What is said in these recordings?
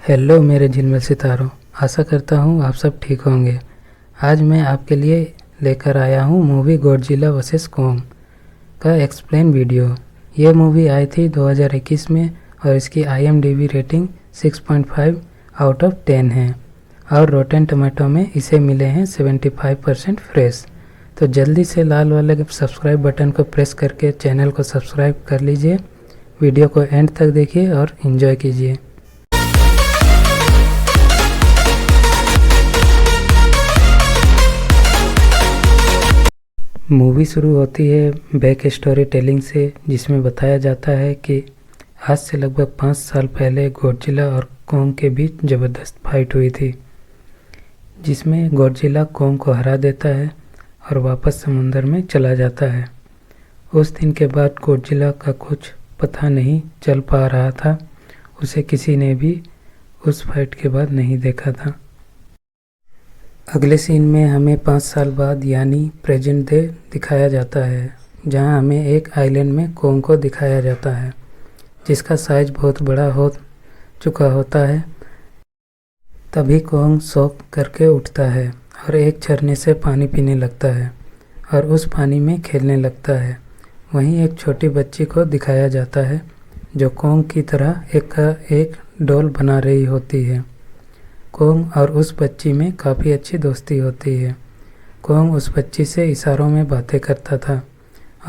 Hello मेरे झिलमिल सितारों, आशा करता हूँ आप सब ठीक होंगे। आज मैं आपके लिए लेकर आया हूँ मूवी गॉडजिला वर्सेस कॉन्ग का एक्सप्लेन वीडियो। ये मूवी आई थी 2021 में और इसकी IMDb रेटिंग 6.5 आउट ऑफ 10 है और रोटेन टोमेटो में इसे मिले हैं 75% फ्रेश। तो जल्दी से लाल वाले सब्सक्राइब बटन को प्रेस करके चैनल को सब्सक्राइब कर लीजिए। वीडियो को एंड तक देखिए और एंजॉय कीजिए। मूवी शुरू होती है बैक स्टोरी टेलिंग से, जिसमें बताया जाता है कि आज से लगभग 5 साल पहले गॉडजिला और कॉन्ग के बीच ज़बरदस्त फाइट हुई थी, जिसमें गॉडजिला कॉन्ग को हरा देता है और वापस समुंदर में चला जाता है। उस दिन के बाद गॉडजिला का कुछ पता नहीं चल पा रहा था। उसे किसी ने भी उस फाइट के बाद नहीं देखा था। अगले सीन में हमें 5 साल बाद यानी प्रेजेंट डे दिखाया जाता है, जहां हमें एक आइलैंड में कॉन्ग को दिखाया जाता है, जिसका साइज बहुत बड़ा हो चुका होता है। तभी कॉन्ग शॉक करके उठता है और एक झरने से पानी पीने लगता है और उस पानी में खेलने लगता है। वहीं एक छोटी बच्ची को दिखाया जाता है जो कॉन्ग की तरह एक डॉल बना रही होती है। कॉन्ग और उस बच्ची में काफ़ी अच्छी दोस्ती होती है। कॉन्ग उस बच्ची से इशारों में बातें करता था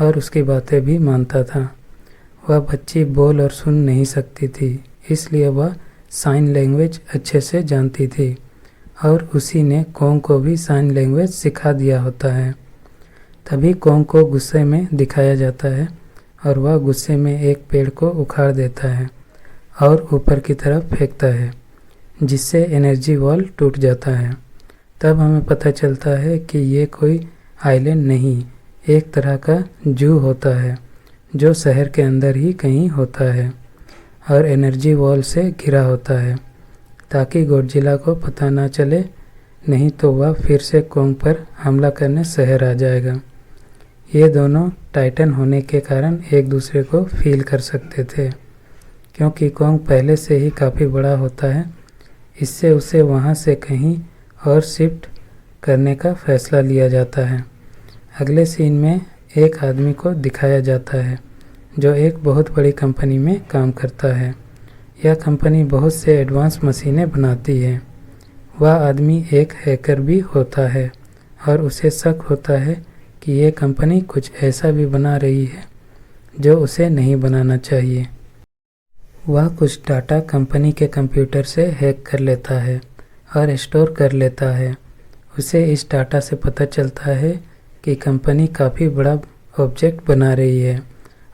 और उसकी बातें भी मानता था। वह बच्ची बोल और सुन नहीं सकती थी, इसलिए वह साइन लैंग्वेज अच्छे से जानती थी और उसी ने कॉन्ग को भी साइन लैंग्वेज सिखा दिया होता है। तभी कॉन्ग को गुस्से में दिखाया जाता है और वह गुस्से में एक पेड़ को उखाड़ देता है और ऊपर की तरफ फेंकता है, जिससे एनर्जी वॉल टूट जाता है। तब हमें पता चलता है कि ये कोई आइलैंड नहीं, एक तरह का जू होता है जो शहर के अंदर ही कहीं होता है और एनर्जी वॉल से घिरा होता है, ताकि गॉडजिला को पता ना चले, नहीं तो वह फिर से कॉन्ग पर हमला करने शहर आ जाएगा। ये दोनों टाइटन होने के कारण एक दूसरे को फील कर सकते थे, क्योंकि कॉन्ग पहले से ही काफ़ी बड़ा होता है। इससे उसे वहाँ से कहीं और शिफ्ट करने का फैसला लिया जाता है। अगले सीन में एक आदमी को दिखाया जाता है जो एक बहुत बड़ी कंपनी में काम करता है। यह कंपनी बहुत से एडवांस मशीनें बनाती है। वह आदमी एक हैकर भी होता है और उसे शक होता है कि यह कंपनी कुछ ऐसा भी बना रही है जो उसे नहीं बनाना चाहिए। वह कुछ डाटा कंपनी के कंप्यूटर से हैक कर लेता है और स्टोर कर लेता है। उसे इस डाटा से पता चलता है कि कंपनी काफ़ी बड़ा ऑब्जेक्ट बना रही है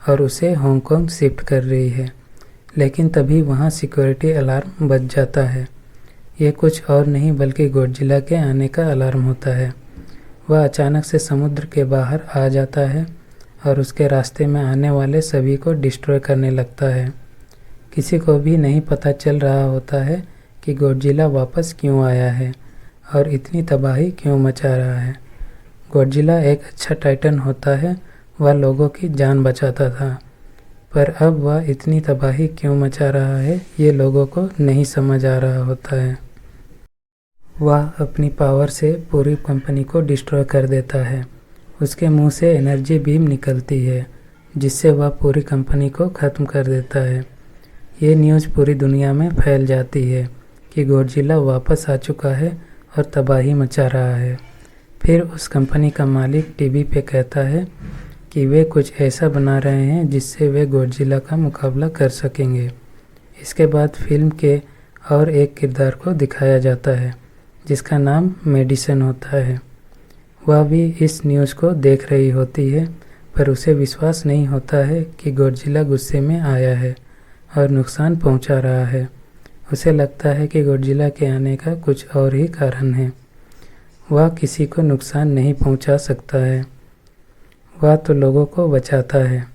और उसे हांगकांग शिफ्ट कर रही है। लेकिन तभी वहाँ सिक्योरिटी अलार्म बज जाता है। ये कुछ और नहीं बल्कि गॉडजिला के आने का अलार्म होता है। वह अचानक से समुद्र के बाहर आ जाता है और उसके रास्ते में आने वाले सभी को डिस्ट्रॉय करने लगता है। किसी को भी नहीं पता चल रहा होता है कि गॉडजिला वापस क्यों आया है और इतनी तबाही क्यों मचा रहा है। गॉडजिला एक अच्छा टाइटन होता है, वह लोगों की जान बचाता था, पर अब वह इतनी तबाही क्यों मचा रहा है ये लोगों को नहीं समझ आ रहा होता है। वह अपनी पावर से पूरी कंपनी को डिस्ट्रॉय कर देता है। उसके मुंह से एनर्जी बीम निकलती है, जिससे वह पूरी कंपनी को ख़त्म कर देता है। ये न्यूज़ पूरी दुनिया में फैल जाती है कि गॉडजिला वापस आ चुका है और तबाही मचा रहा है। फिर उस कंपनी का मालिक टीवी पे कहता है कि वे कुछ ऐसा बना रहे हैं जिससे वे गॉडजिला का मुकाबला कर सकेंगे। इसके बाद फिल्म के और एक किरदार को दिखाया जाता है जिसका नाम मेडिसन होता है। वह भी इस न्यूज़ को देख रही होती है, पर उसे विश्वास नहीं होता है कि गॉडजिला गुस्से में आया है और नुकसान पहुंचा रहा है। उसे लगता है कि गॉडजिला के आने का कुछ और ही कारण है। वह किसी को नुकसान नहीं पहुंचा सकता है, वह तो लोगों को बचाता है।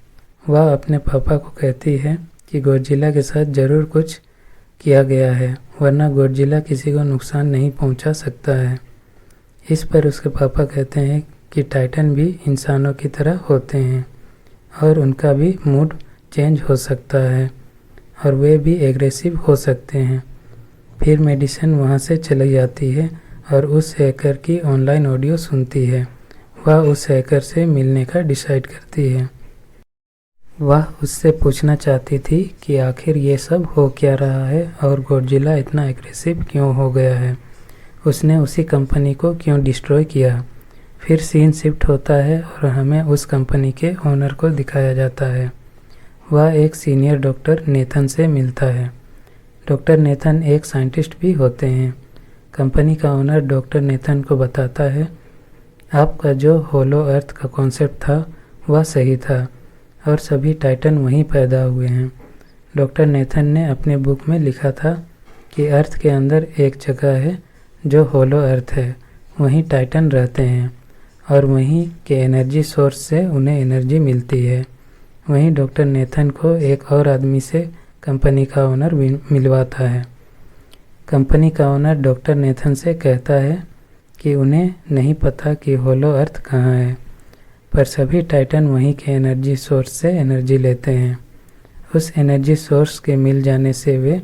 वह अपने पापा को कहती है कि गॉडजिला के साथ ज़रूर कुछ किया गया है, वरना गॉडजिला किसी को नुकसान नहीं पहुंचा सकता है। इस पर उसके पापा कहते हैं कि टाइटन भी इंसानों की तरह होते हैं और उनका भी मूड चेंज हो सकता है और वे भी एग्रेसिव हो सकते हैं। फिर मेडिसन वहाँ से चली जाती है और उस हैकर की ऑनलाइन ऑडियो सुनती है। वह उस हैकर से मिलने का डिसाइड करती है। वह उससे पूछना चाहती थी कि आखिर ये सब हो क्या रहा है और गॉडजिला इतना एग्रेसिव क्यों हो गया है, उसने उसी कंपनी को क्यों डिस्ट्रॉय किया। फिर सीन शिफ्ट होता है और हमें उस कंपनी के ओनर को दिखाया जाता है। वह एक सीनियर डॉक्टर नेथन से मिलता है। डॉक्टर नेथन एक साइंटिस्ट भी होते हैं। कंपनी का ओनर डॉक्टर नेथन को बताता है, आपका जो होलो अर्थ का कॉन्सेप्ट था वह सही था और सभी टाइटन वहीं पैदा हुए हैं। डॉक्टर नेथन ने अपने बुक में लिखा था कि अर्थ के अंदर एक जगह है जो होलो अर्थ है, वहीं टाइटन रहते हैं और वहीं के एनर्जी सोर्स से उन्हें एनर्जी मिलती है। वहीं डॉक्टर नेथन को एक और आदमी से कंपनी का ओनर मिलवाता है। कंपनी का ओनर डॉक्टर नेथन से कहता है कि उन्हें नहीं पता कि होलो अर्थ कहाँ है, पर सभी टाइटन वहीं के एनर्जी सोर्स से एनर्जी लेते हैं। उस एनर्जी सोर्स के मिल जाने से वे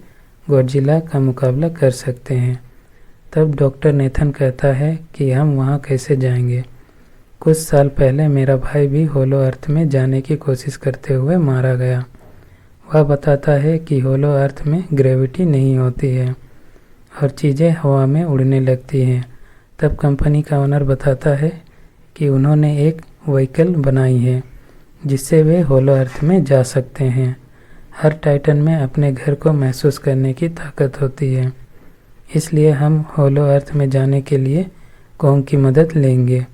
गॉडजिला का मुकाबला कर सकते हैं। तब डॉक्टर नेथन कहता है कि हम वहाँ कैसे जाएंगे। कुछ साल पहले मेरा भाई भी होलो अर्थ में जाने की कोशिश करते हुए मारा गया। वह बताता है कि होलो अर्थ में ग्रेविटी नहीं होती है और चीज़ें हवा में उड़ने लगती हैं। तब कंपनी का ओनर बताता है कि उन्होंने एक व्हीकल बनाई है जिससे वे होलो अर्थ में जा सकते हैं। हर टाइटन में अपने घर को महसूस करने की ताकत होती है, इसलिए हम होलो अर्थ में जाने के लिए कॉन्ग की मदद लेंगे।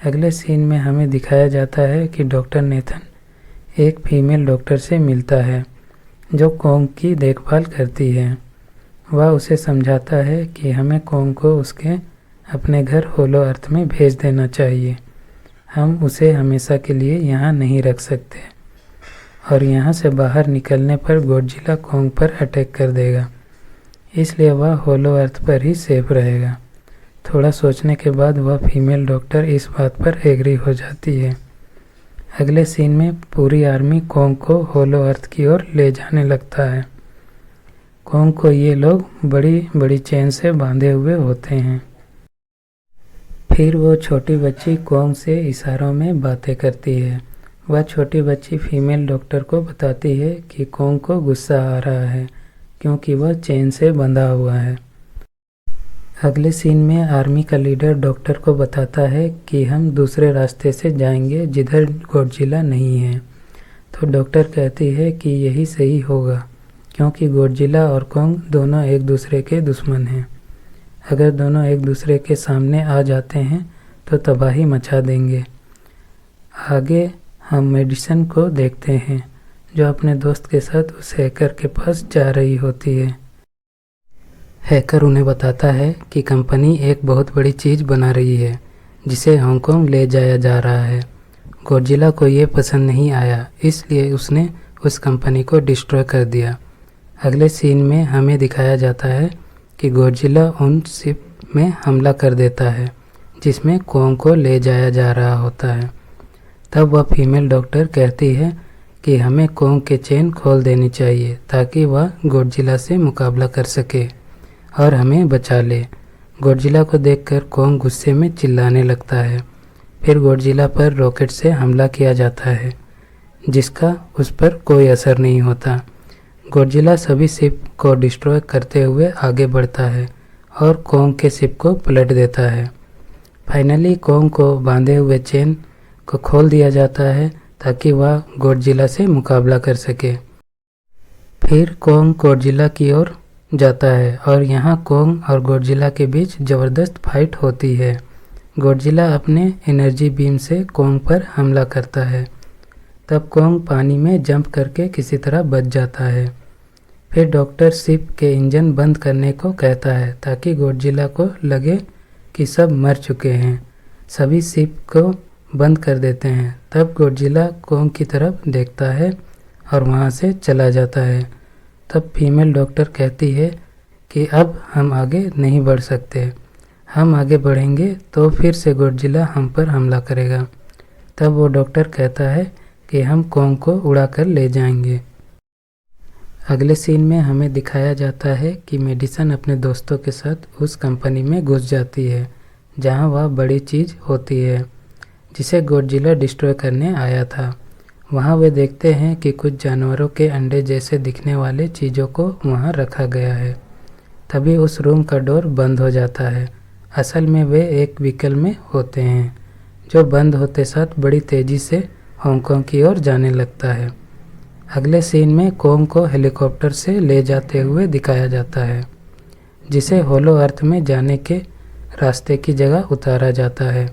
अगले सीन में हमें दिखाया जाता है कि डॉक्टर नेथन एक फीमेल डॉक्टर से मिलता है जो कॉन्ग की देखभाल करती है। वह उसे समझाता है कि हमें कॉन्ग को उसके अपने घर होलो अर्थ में भेज देना चाहिए। हम उसे हमेशा के लिए यहाँ नहीं रख सकते और यहाँ से बाहर निकलने पर गॉडजिला कॉन्ग पर अटैक कर देगा, इसलिए वह होलो अर्थ पर ही सेफ रहेगा। थोड़ा सोचने के बाद वह फीमेल डॉक्टर इस बात पर एग्री हो जाती है। अगले सीन में पूरी आर्मी कॉन्ग को होलो अर्थ की ओर ले जाने लगता है। कॉन्ग को ये लोग बड़ी बड़ी चेन से बांधे हुए होते हैं। फिर वो छोटी बच्ची कॉन्ग से इशारों में बातें करती है। वह छोटी बच्ची फीमेल डॉक्टर को बताती है कि कॉन्ग को गुस्सा आ रहा है क्योंकि वह चेन से बंधा हुआ है। अगले सीन में आर्मी का लीडर डॉक्टर को बताता है कि हम दूसरे रास्ते से जाएंगे जिधर गॉडजिला नहीं है। तो डॉक्टर कहती है कि यही सही होगा क्योंकि गॉडजिला और कॉन्ग दोनों एक दूसरे के दुश्मन हैं। अगर दोनों एक दूसरे के सामने आ जाते हैं तो तबाही मचा देंगे। आगे हम मेडिसन को देखते हैं जो अपने दोस्त के साथ उस हैकर के पास जा रही होती है। हैकर उन्हें बताता है कि कंपनी एक बहुत बड़ी चीज़ बना रही है जिसे हांगकांग ले जाया जा रहा है। गॉडजिला को ये पसंद नहीं आया, इसलिए उसने उस कंपनी को डिस्ट्रॉय कर दिया। अगले सीन में हमें दिखाया जाता है कि गॉडजिला उन शिप में हमला कर देता है जिसमें कॉन्ग को ले जाया जा रहा होता है। तब वह फीमेल डॉक्टर कहती है कि हमें कॉन्ग के चेन खोल देनी चाहिए ताकि वह गॉडजिला से मुकाबला कर सके और हमें बचा ले। गॉडजिला को देखकर कॉन्ग गुस्से में चिल्लाने लगता है। फिर गॉडजिला पर रॉकेट से हमला किया जाता है जिसका उस पर कोई असर नहीं होता। गॉडजिला सभी शिप को डिस्ट्रॉय करते हुए आगे बढ़ता है और कॉन्ग के शिप को पलट देता है। फाइनली कॉन्ग को बांधे हुए चेन को खोल दिया जाता है ताकि वह गॉडजिला से मुकाबला कर सके। फिर कॉन्ग गॉडजिला की ओर जाता है और यहाँ कॉन्ग और गॉडजिला के बीच ज़बरदस्त फाइट होती है। गॉडजिला अपने एनर्जी बीम से कॉन्ग पर हमला करता है। तब कॉन्ग पानी में जंप करके किसी तरह बच जाता है। फिर डॉक्टर शिप के इंजन बंद करने को कहता है ताकि गॉडजिला को लगे कि सब मर चुके हैं। सभी शिप को बंद कर देते हैं। तब गॉडजिला कॉन्ग की तरफ देखता है और वहाँ से चला जाता है। तब फीमेल डॉक्टर कहती है कि अब हम आगे नहीं बढ़ सकते, हम आगे बढ़ेंगे तो फिर से गॉडजिला हम पर हमला करेगा। तब वो डॉक्टर कहता है कि हम कॉन्ग को उड़ाकर ले जाएंगे। अगले सीन में हमें दिखाया जाता है कि मेडिसन अपने दोस्तों के साथ उस कंपनी में घुस जाती है जहां वह बड़ी चीज़ होती है जिसे गॉडजिला डिस्ट्रॉय करने आया था। वहां वे देखते हैं कि कुछ जानवरों के अंडे जैसे दिखने वाले चीज़ों को वहां रखा गया है। तभी उस रूम का डोर बंद हो जाता है। असल में वे एक व्हीकल में होते हैं जो बंद होते साथ बड़ी तेज़ी से हांगकांग की ओर जाने लगता है। अगले सीन में कोंग को हेलीकॉप्टर से ले जाते हुए दिखाया जाता है जिसे होलो अर्थ में जाने के रास्ते की जगह उतारा जाता है।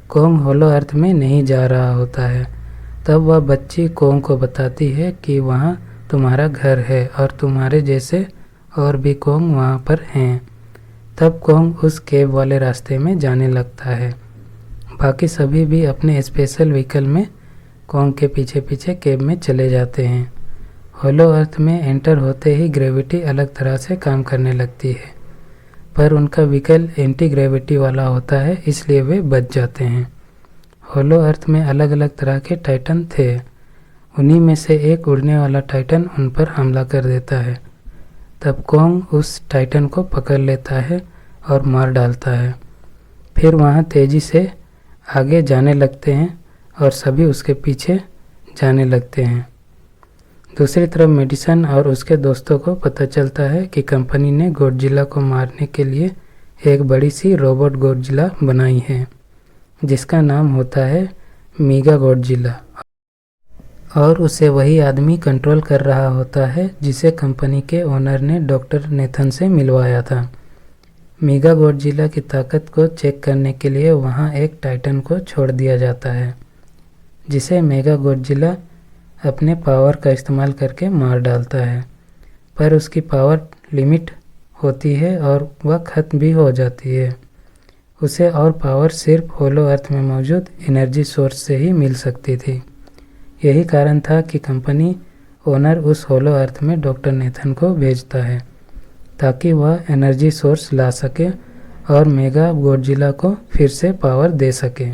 कोंग होलो अर्थ में नहीं जा रहा होता है। तब वह बच्ची कोंग को बताती है कि वहाँ तुम्हारा घर है और तुम्हारे जैसे और भी कोंग वहाँ पर हैं। तब कोंग उस केव वाले रास्ते में जाने लगता है। बाकी सभी भी अपने स्पेशल व्हीकल में कोंग के पीछे पीछे केव में चले जाते हैं। होलो अर्थ में एंटर होते ही ग्रेविटी अलग तरह से काम करने लगती है, पर उनका व्हीकल एंटी ग्रेविटी वाला होता है इसलिए वे बच जाते हैं। होलो अर्थ में अलग अलग तरह के टाइटन थे। उन्हीं में से एक उड़ने वाला टाइटन उन पर हमला कर देता है। तब कोंग उस टाइटन को पकड़ लेता है और मार डालता है। फिर वहाँ तेज़ी से आगे जाने लगते हैं और सभी उसके पीछे जाने लगते हैं। दूसरी तरफ मेडिसन और उसके दोस्तों को पता चलता है कि कंपनी ने गॉडजिला को मारने के लिए एक बड़ी सी रोबोट गॉडजिला बनाई है जिसका नाम होता है मीगा गॉडजिला, और उसे वही आदमी कंट्रोल कर रहा होता है जिसे कंपनी के ओनर ने डॉक्टर नेथन से मिलवाया था। मीगा गॉडजिला की ताकत को चेक करने के लिए वहाँ एक टाइटन को छोड़ दिया जाता है जिसे मेगा गॉडजिला अपने पावर का इस्तेमाल करके मार डालता है, पर उसकी पावर लिमिट होती है और वह खत्म भी हो जाती है। उसे और पावर सिर्फ होलो अर्थ में मौजूद एनर्जी सोर्स से ही मिल सकती थी। यही कारण था कि कंपनी ओनर उस होलो अर्थ में डॉक्टर नेथन को भेजता है ताकि वह एनर्जी सोर्स ला सके और मेगा गॉडजिला को फिर से पावर दे सके।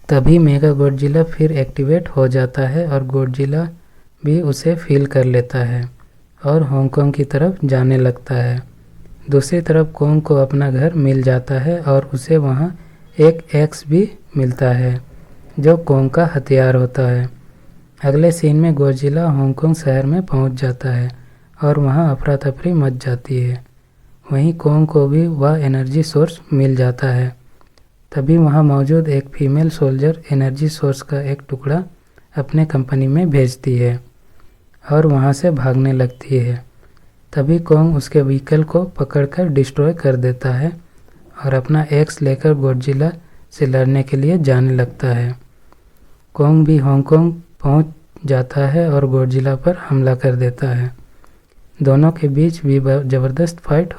तभी मेगा गॉडजिला फिर एक्टिवेट हो जाता है और गॉडजिला भी उसे फील कर लेता है और हांगकांग की तरफ जाने लगता है। दूसरी तरफ कोंग को अपना घर मिल जाता है और उसे वहाँ एक एक्स भी मिलता है जो कोंग का हथियार होता है। अगले सीन में गॉडजिला हांगकांग शहर में पहुँच जाता है और वहाँ अफरा तफरी मच जाती है। वहीं कोंग को भी वह एनर्जी सोर्स मिल जाता है। तभी वहाँ मौजूद एक फीमेल सोल्जर एनर्जी सोर्स का एक टुकड़ा अपने कंपनी में भेजती है और वहाँ से भागने लगती है। तभी कोंग उसके व्हीकल को पकड़कर डिस्ट्रॉय कर देता है और अपना एक्स लेकर गॉडजिला से लड़ने के लिए जाने लगता है। कोंग भी हांगकांग पहुँच जाता है और गॉडजिला पर हमला कर देता है। दोनों के बीच भी ज़बरदस्त फाइट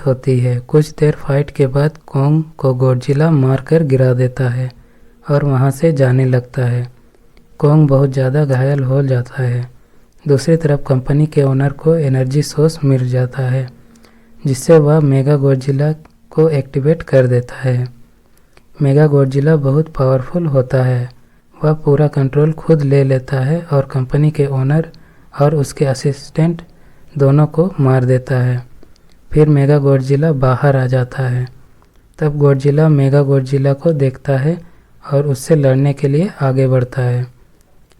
होती है। कुछ देर फाइट के बाद कोंग को गॉडजिला मारकर गिरा देता है और वहां से जाने लगता है। कोंग बहुत ज़्यादा घायल हो जाता है। दूसरी तरफ कंपनी के ओनर को एनर्जी सोर्स मिल जाता है जिससे वह मेगा गॉडजिला को एक्टिवेट कर देता है। मेगा गॉडजिला बहुत पावरफुल होता है। वह पूरा कंट्रोल खुद ले लेता है और कंपनी के ओनर और उसके असिस्टेंट दोनों को मार देता है। फिर मेगा गॉडजिला बाहर आ जाता है। तब गॉडजिला मेगा गॉडजिला को देखता है और उससे लड़ने के लिए आगे बढ़ता है।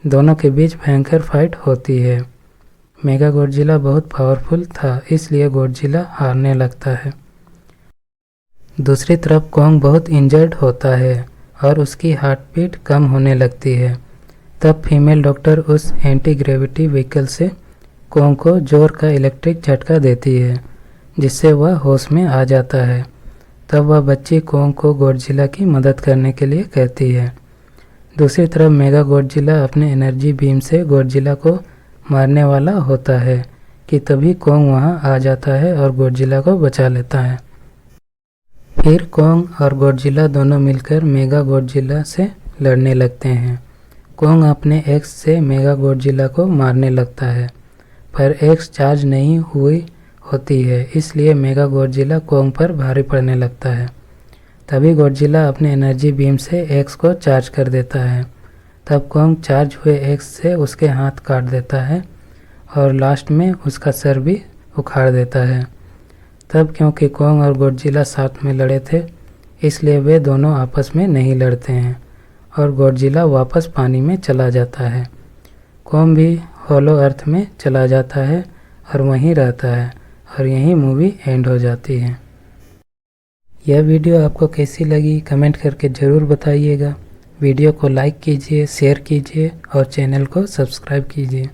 दोनों के बीच भयंकर फाइट होती है। मेगा गॉडजिला बहुत पावरफुल था इसलिए गॉडजिला हारने लगता है। दूसरी तरफ कोंग बहुत इंजर्ड होता है और उसकी हार्ट बीट कम होने लगती है। तब फीमेल डॉक्टर उस एंटी ग्रेविटी व्हीकल से कोंग को जोर का इलेक्ट्रिक झटका देती है जिससे वह होश में आ जाता है। तब वह बच्ची कोंग को गॉडजिला की मदद करने के लिए कहती है। दूसरी तरफ मेगा गॉडजिला अपने एनर्जी बीम से गॉडजिला को मारने वाला होता है कि तभी कोंग वहां आ जाता है और गॉडजिला को बचा लेता है। फिर कोंग और गॉडजिला दोनों मिलकर मेगा गॉडजिला से लड़ने लगते हैं। कोंग अपने एक्स से मेगा गॉडजिला को मारने लगता है, पर एक्स चार्ज नहीं हुई होती है, इसलिए मेगा गॉडजिला कोंग पर भारी पड़ने लगता है। तभी गॉडजिला अपने एनर्जी बीम से एक्स को चार्ज कर देता है। तब कोंग चार्ज हुए एक्स से उसके हाथ काट देता है और लास्ट में उसका सर भी उखाड़ देता है। तब क्योंकि कोंग और गॉडजिला साथ में लड़े थे, इसलिए वे दोनों आपस में नहीं लड़ते हैं और गॉडजिला वापस पानी में चला जाता है। कोंग भी होलो अर्थ में चला जाता है और वहीं रहता है और यहीं मूवी एंड हो जाती है। यह वीडियो आपको कैसी लगी कमेंट करके ज़रूर बताइएगा। वीडियो को लाइक कीजिए, शेयर कीजिए और चैनल को सब्सक्राइब कीजिए।